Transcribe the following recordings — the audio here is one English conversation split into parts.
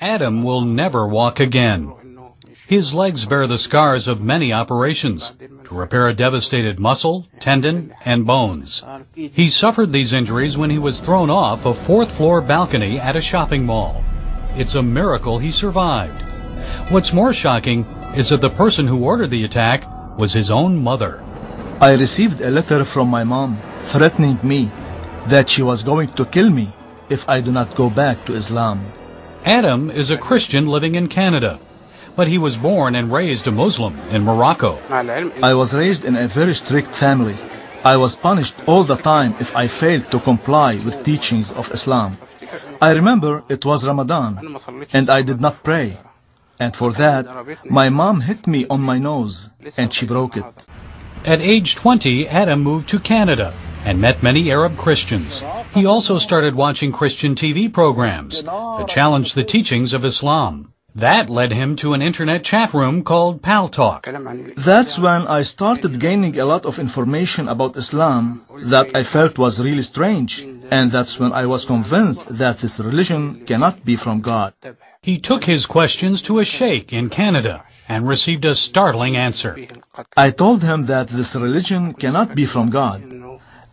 Adam will never walk again. His legs bear the scars of many operations to repair a devastated muscle, tendon, and bones. He suffered these injuries when he was thrown off a fourth-floor balcony at a shopping mall. It's a miracle he survived. What's more shocking is that the person who ordered the attack was his own mother. I received a letter from my mom threatening me that she was going to kill me if I do not go back to Islam. Adam is a Christian living in Canada, but he was born and raised a Muslim in Morocco. I was raised in a very strict family. I was punished all the time if I failed to comply with teachings of Islam. I remember it was Ramadan and I did not pray. And for that, my mom hit me on my nose and she broke it. At age 20, Adam moved to Canada and met many Arab Christians. He also started watching Christian TV programs that challenged the teachings of Islam. That led him to an internet chat room called Paltalk. That's when I started gaining a lot of information about Islam that I felt was really strange, and that's when I was convinced that this religion cannot be from God. He took his questions to a sheikh in Canada and received a startling answer. I told him that this religion cannot be from God,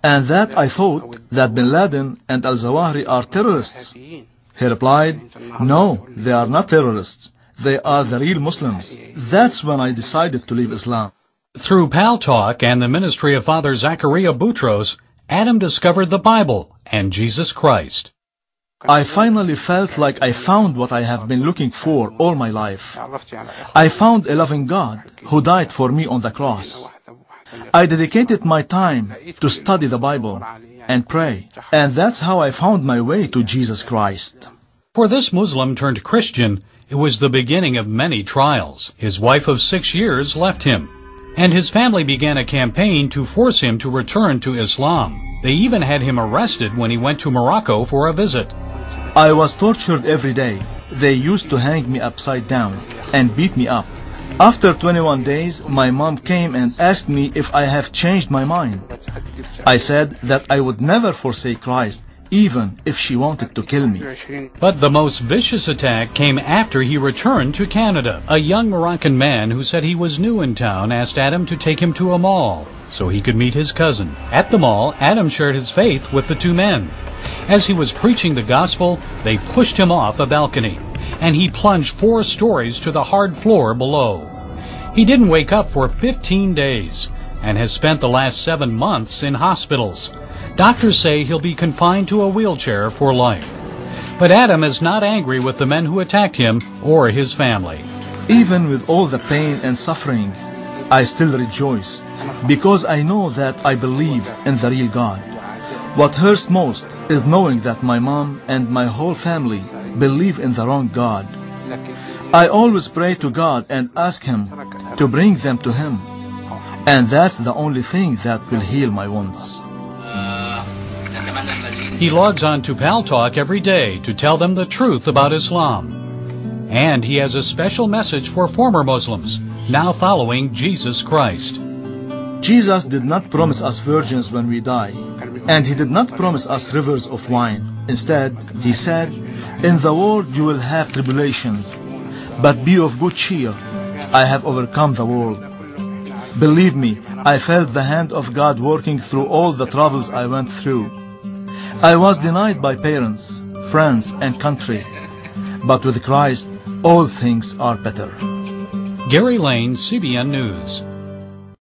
and that I thought that Bin Laden and Al-Zawahiri are terrorists. He replied, "No, they are not terrorists. They are the real Muslims." That's when I decided to leave Islam. Through Paltalk and the ministry of Father Zachariah Boutros, Adam discovered the Bible and Jesus Christ. I finally felt like I found what I have been looking for all my life. I found a loving God who died for me on the cross. I dedicated my time to study the Bible and pray, and that's how I found my way to Jesus Christ. For this Muslim turned Christian, it was the beginning of many trials. His wife of 6 years left him, and his family began a campaign to force him to return to Islam. They even had him arrested when he went to Morocco for a visit. I was tortured every day. They used to hang me upside down and beat me up. After 21 days, my mom came and asked me if I have changed my mind. I said that I would never forsake Christ, even if she wanted to kill me. But the most vicious attack came after he returned to Canada. A young Moroccan man who said he was new in town asked Adam to take him to a mall so he could meet his cousin. At the mall, Adam shared his faith with the two men. As he was preaching the gospel, they pushed him off a balcony, and he plunged 4 stories to the hard floor below. He didn't wake up for 15 days and has spent the last 7 months in hospitals. Doctors say he'll be confined to a wheelchair for life. But Adam is not angry with the men who attacked him or his family. Even with all the pain and suffering, I still rejoice because I know that I believe in the real God. What hurts most is knowing that my mom and my whole family believe in the wrong God. I always pray to God and ask Him to bring them to Him. And that's the only thing that will heal my wounds. He logs on to Paltalk every day to tell them the truth about Islam. And he has a special message for former Muslims now following Jesus Christ. Jesus did not promise us virgins when we die, and He did not promise us rivers of wine. Instead, He said, "In the world you will have tribulations, but be of good cheer. I have overcome the world." Believe me, I felt the hand of God working through all the troubles I went through. I was denied by parents, friends, and country. But with Christ, all things are better. Gary Lane, CBN News.